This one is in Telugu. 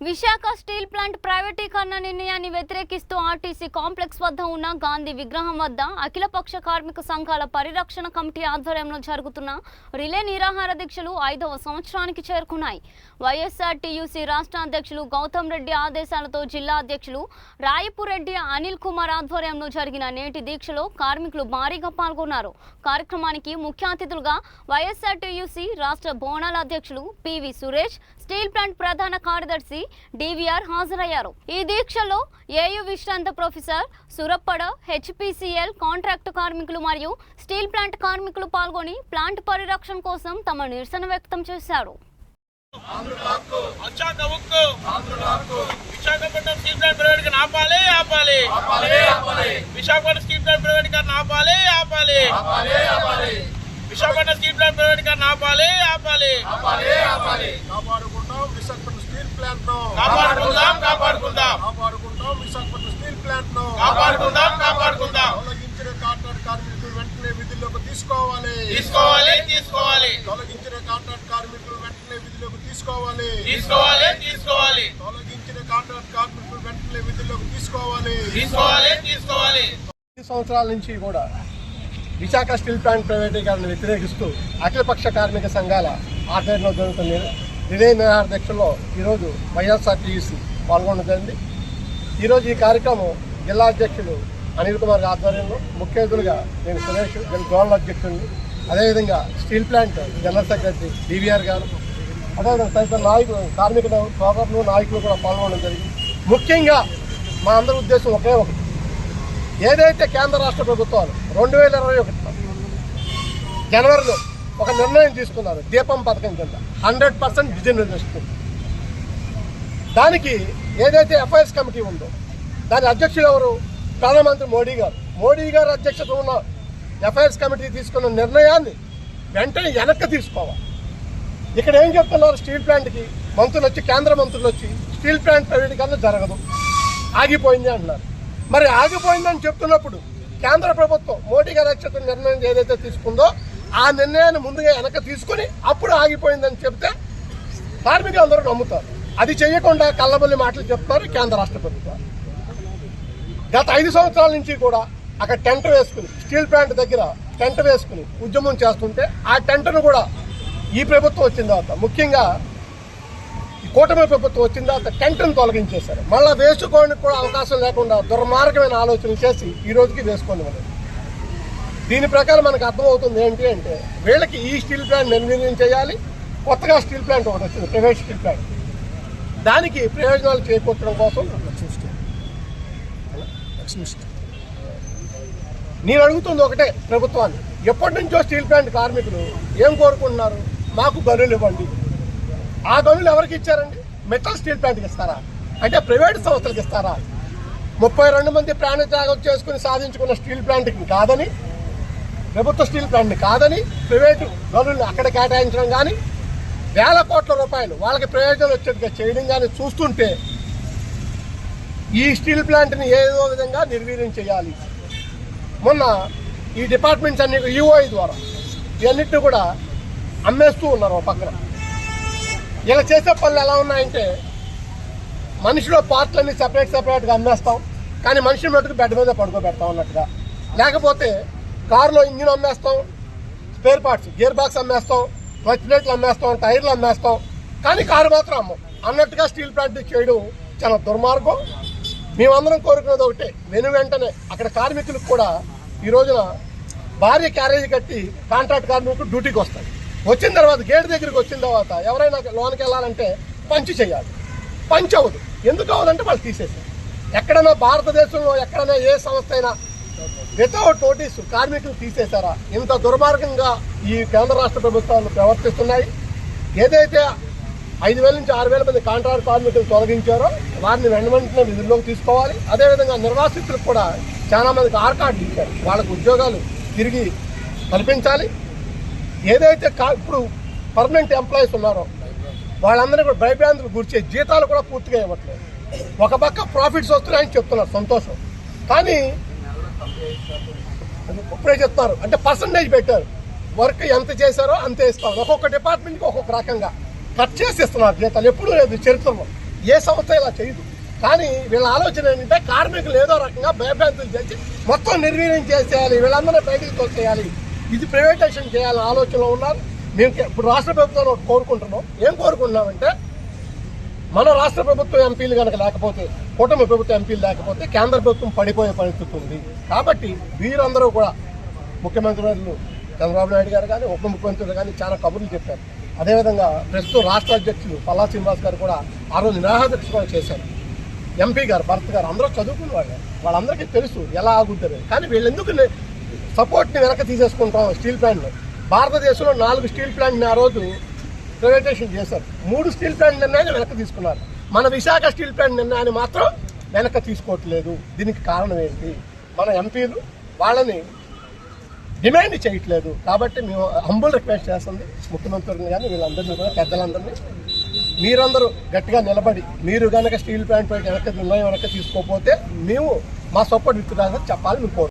విశాఖ స్టీల్ ప్లాంట్ ప్రైవేటీకరణ నిర్ణయాన్ని వ్యతిరేకిస్తూ ఆర్టీసీ కాంప్లెక్స్ వద్ద ఉన్న గాంధీ విగ్రహం వద్ద అఖిలపక్ష కార్మిక సంఘాల పరిరక్షణ కమిటీ ఆధ్వర్యంలో జరుగుతున్న రిలే నిరాహార దీక్షలు 5వ సంవత్సరానికి చేరుకున్నాయి. వైఎస్ఆర్టీయూసీ రాష్ట్ర అధ్యక్షులు గౌతమ్ రెడ్డి ఆదేశాలతో జిల్లా అధ్యక్షులు రాయపురెడ్డి అనిల్ కుమార్ ఆధ్వర్యంలో జరిగిన నేటి దీక్షలో కార్మికులు భారీగా పాల్గొన్నారు. కార్యక్రమానికి ముఖ్య అతిథులుగా వైఎస్ఆర్టీయూసీ రాష్ట్ర బోనాల అధ్యక్షులు పివి సురేష్, స్టీల్ ప్లాంట్ ప్రధాన కార్యదర్శి డివిఆర్ హాజరయ్యారు. ఈ దీక్షలో ఏయు విశ్రాంత ప్రొఫెసర్ సురప్పడ, హెచ్పిసిఎల్ కాంట్రాక్టు కార్మికులు మరియు స్టీల్ ప్లాంట్ కార్మికులు పాల్గొని ప్లాంట్ పరిరక్షణ కోసం తమ నిరసన వ్యక్తం చేశారు. విశాఖపట్నం స్టీల్ ప్లాంట్ ప్రైవేటీకరణ ఆపాలి. విశాఖపట్నం స్టీల్ ప్లాంట్ ప్రైవేటీకరణ ఆపాలి. విశాఖపట్నం స్టీల్ ప్లాంట్ ప్రైవేటీకరణ ఆపాలి. కాపాడుకుంటాం విశాఖపట్నం స్టీల్ ప్లాంట్ ను కాపాడుకుందాం. విశాఖపట్నం స్టీల్ ప్లాంట్ ను కాపాడుకుందాం. తొలగించిన కాంట్రాక్ట్ కార్మికులు వెంటనే విధుల్లోకి తీసుకోవాలి. తొలగించిన కాంట్రాక్ట్ కార్మికులు వెంటనే విధుల్లోకి తీసుకోవాలి. తొలగించిన కాంట్రాక్ట్ కార్మికులు వెంటనే విధుల్లోకి తీసుకోవాలి. 5 సంవత్సరాల నుంచి కూడా విశాఖ స్టీల్ ప్లాంట్ ప్రైవేటీకరణను వ్యతిరేకిస్తూ అఖిలపక్ష కార్మిక సంఘాల ఆధ్వర్యంలో జరుగుతున్న రిలే నిరాహార దీక్షలో ఈరోజు వైఎస్ఆర్టీయూసీ పాల్గొనడం జరిగింది. ఈరోజు ఈ కార్యక్రమం జిల్లా అధ్యక్షులు అనిల్ కుమార్ ఆధ్వర్యంలో, ముఖ్య అతిథులుగా నేను సురేష్ జోనల్ అధ్యక్షుడిని, అదేవిధంగా steel plant general secretary DVR గారు, అదేవిధంగా తదితర నాయకులు, కార్మిక సోదరులు, నాయకులు కూడా పాల్గొనడం జరిగింది. ముఖ్యంగా మా అందరి ఉద్దేశం ఒకే ఒకటి, ఏదైతే కేంద్ర రాష్ట్ర ప్రభుత్వాలు 2021 జనవరిలో ఒక నిర్ణయం తీసుకున్నారు దీపం పథకం కింద 100% డిజిటలైజేషన్. దానికి ఏదైతే ఎఫ్ఐఎస్ కమిటీ ఉందో దాని అధ్యక్షులు ఎవరు? ప్రధానమంత్రి మోడీ గారు అధ్యక్షత ఉన్న ఎఫ్ఐఎస్ కమిటీ తీసుకున్న నిర్ణయాన్ని వెంటనే వెనక్కి తీసుకోవాలి. ఇక్కడ ఏం చెప్తున్నారు? స్టీల్ ప్లాంట్కి మంత్రులు వచ్చి, కేంద్ర మంత్రులు వచ్చి స్టీల్ ప్లాంట్ ప్రైవేటీకరణ జరగదు, ఆగిపోయింది అంటున్నారు. మరి ఆగిపోయిందని చెప్తున్నప్పుడు కేంద్ర ప్రభుత్వం మోడీ గారి అధ్యక్షత నిర్ణయం ఏదైతే తీసుకుందో ఆ నిర్ణయాన్ని ముందుగా వెనక తీసుకుని అప్పుడు ఆగిపోయిందని చెప్తే కార్మికులు అందరూ నమ్ముతారు. అది చేయకుండా కళ్ళబొల్లి మాటలు చెప్తున్నారు కేంద్ర రాష్ట్ర ప్రభుత్వాలు. గత 5 సంవత్సరాల నుంచి కూడా అక్కడ టెంట్ వేసుకుని, స్టీల్ ప్లాంట్ దగ్గర టెంట్ వేసుకుని ఉద్యమం చేస్తుంటే ఆ టెంట్ను కూడా ఈ ప్రభుత్వం వచ్చిన తర్వాత, ముఖ్యంగా కూటమి ప్రభుత్వం వచ్చిన తర్వాత టెంట్ను తొలగించేశారు. మళ్ళీ వేసుకోవడానికి కూడా అవకాశం లేకుండా దుర్మార్గమైన ఆలోచనలు చేసి ఈ రోజుకి వేసుకోండి. మనం దీని ప్రకారం మనకు అర్థమవుతుంది ఏంటి అంటే, వీళ్ళకి ఈ స్టీల్ ప్లాంట్ నిర్వీర్యం చేయాలి. కొత్తగా స్టీల్ ప్లాంట్ ఒకటి వచ్చింది, ప్రైవేట్ స్టీల్ ప్లాంట్, దానికి ప్రయోజనాలు చేకూర్చడం కోసం నేను అడుగుతుంది ఒకటే ప్రభుత్వాన్ని, ఎప్పటి నుంచో స్టీల్ ప్లాంట్ కార్మికులు ఏం కోరుకుంటున్నారు? మాకు గనులు ఇవ్వండి. ఆ గనులు ఎవరికి ఇచ్చారండి? మెటల్ స్టీల్ ప్లాంట్కి ఇస్తారా? అంటే ప్రైవేట్ సంస్థలకు ఇస్తారా? 32 మంది ప్రాణత్యాగం చేసుకుని సాధించుకున్న స్టీల్ ప్లాంట్కి కాదని, ప్రభుత్వ స్టీల్ ప్లాంట్ని కాదని ప్రైవేటు గనుల్ని అక్కడ కేటాయించడం కానీ, వేల కోట్ల రూపాయలు వాళ్ళకి ప్రయోజనాలు వచ్చేట్టుగా చేయడం కానీ చూస్తుంటే ఈ స్టీల్ ప్లాంట్ని ఏదో విధంగా నిర్వీర్యం చేయాలి. మొన్న ఈ డిపార్ట్మెంట్స్ అన్ని యూఐ ద్వారా ఇవన్నిటిని కూడా అమ్మేస్తూ ఉన్నారు. ఒక పక్కన ఇలా చేసే పనులు ఎలా ఉన్నాయంటే, మనిషిలో పార్ట్లన్నీ సెపరేట్గా అమ్మేస్తాం, కానీ మనిషి మటుకు బెడ్ మీద పడుకోబెడతాం అన్నట్టుగా. లేకపోతే కారులో ఇంజిన్ అమ్మేస్తాం, స్పేర్ పార్ట్స్, గేర్ బాక్స్ అమ్మేస్తాం, క్లచ్ ప్లేట్లు అమ్మేస్తాం, టైర్లు అమ్మేస్తాం, కానీ కారు మాత్రం అమ్మం అన్నట్టుగా స్టీల్ ప్లాంట్ చేయడం చాలా దుర్మార్గం. మేమందరం కోరుకునేది ఒకటే, వెంటనే అక్కడ కార్మికులకు కూడా ఈ రోజున భారీ క్యారేజీ కట్టి కాంట్రాక్ట్ కార్మికులు డ్యూటీకి వస్తాయి. వచ్చిన తర్వాత గేట్ దగ్గరికి వచ్చిన తర్వాత ఎవరైనా లోనికి వెళ్ళాలంటే పంచ్ చేయాలి. పంచ్ అవ్వదు. ఎందుకు అవ్వదంటే వాళ్ళు తీసేసారు. ఎక్కడైనా భారతదేశంలో ఎక్కడైనా ఏ సంస్థ అయినా వితౌట్ నోటీస్ కార్మికులు తీసేశారా? ఇంత దుర్మార్గంగా ఈ కేంద్ర రాష్ట్ర ప్రభుత్వాలు ప్రవర్తిస్తున్నాయి. ఏదైతే 5,000 నుంచి 6,000 మంది కాంట్రాక్ట్ కార్మికులు తొలగించారో వారిని వెంటనే విధుల్లోకి తీసుకోవాలి. అదేవిధంగా నిర్వాసితులకు కూడా చాలా మందికి ఆర్ కార్డులు ఇచ్చారు, వాళ్ళకు ఉద్యోగాలు తిరిగి కల్పించాలి. ఏదైతే ఇప్పుడు పర్మనెంట్ ఎంప్లాయీస్ ఉన్నారో వాళ్ళందరినీ కూడా భయభ్రాంతులకు గురిచే జీతాలు కూడా పూర్తిగా ఇవ్వట్లేదు. ఒక పక్క ప్రాఫిట్స్ వస్తున్నాయని చెప్తున్నారు, సంతోషం, కానీ ఇప్పుడే చెప్తున్నారు అంటే పర్సంటేజ్ పెట్టారు. వర్క్ ఎంత చేశారో అంతే ఇస్తారు. ఒక్కొక్క డిపార్ట్మెంట్కి ఒక్కొక్క రకంగా కట్ చేసి ఇస్తున్నారు జీతాలు. ఎప్పుడూ లేదు చరిత్రలో. ఏ సంస్థ ఇలా చేయదు. కానీ వీళ్ళ ఆలోచన ఏంటంటే కార్మికులు ఏదో రకంగా భయభ్రాంతులు చేసి మొత్తం నిర్వీర్యం చేసేయాలి, వీళ్ళందరినీ బయటికి తోసేయాలి, ఇది ప్రైవేటైజేషన్ చేయాలని ఆలోచనలో ఉన్నారు. మేము ఇప్పుడు రాష్ట్ర ప్రభుత్వాన్ని ఒకటి కోరుకుంటున్నాం. ఏం కోరుకుంటున్నామంటే మన రాష్ట్ర ప్రభుత్వం ఎంపీలు కనుక లేకపోతే, కూటమి ప్రభుత్వం ఎంపీలు లేకపోతే కేంద్ర ప్రభుత్వం పడిపోయే పరిస్థితి ఉంది. కాబట్టి వీరందరూ కూడా ముఖ్యమంత్రి వర్యులు చంద్రబాబు నాయుడు గారు కానీ ఉప ముఖ్యమంత్రులు కానీ చాలా కబుర్లు చెప్పారు. అదేవిధంగా ప్రస్తుతం రాష్ట్ర అధ్యక్షులు పల్లా శ్రీనివాస్ గారు కూడా ఆ రోజు నిరాహారదీక్ష కూడా చేశారు. ఎంపీ గారు భరత్ గారు అందరూ చదువుకున్న వాళ్ళు, వాళ్ళందరికీ తెలుసు ఎలా ఆగుతుంది. కానీ వీళ్ళెందుకు సపోర్ట్ని వెనక తీసేసుకుంటాం స్టీల్ ప్లాంట్ని. భారతదేశంలో 4 స్టీల్ ప్లాంట్ని ఆ రోజు ప్రైవేటైజేషన్ చేశారు. 3 స్టీల్ ప్లాంట్ నిర్ణయాన్ని వెనక్కి తీసుకున్నారు. మన విశాఖ స్టీల్ ప్లాంట్ నిర్ణయాన్ని మాత్రం వెనక్కి తీసుకోవట్లేదు. దీనికి కారణం ఏంటి? మన ఎంపీలు వాళ్ళని డిమాండ్ చేయట్లేదు. కాబట్టి మేము హంబుల్ రిక్వెస్ట్ చేస్తుంది ముఖ్యమంత్రిని కానీ వీళ్ళందరినీ కూడా, పెద్దలందరినీ, మీరందరూ గట్టిగా నిలబడి మీరు కనుక స్టీల్ ప్లాంట్ పై నిర్ణయం వెనక్కి తీసుకోకపోతే మేము మా సపోర్ట్ విత్తుగా చెప్పాలని మేము కోరుకుంటున్నాం.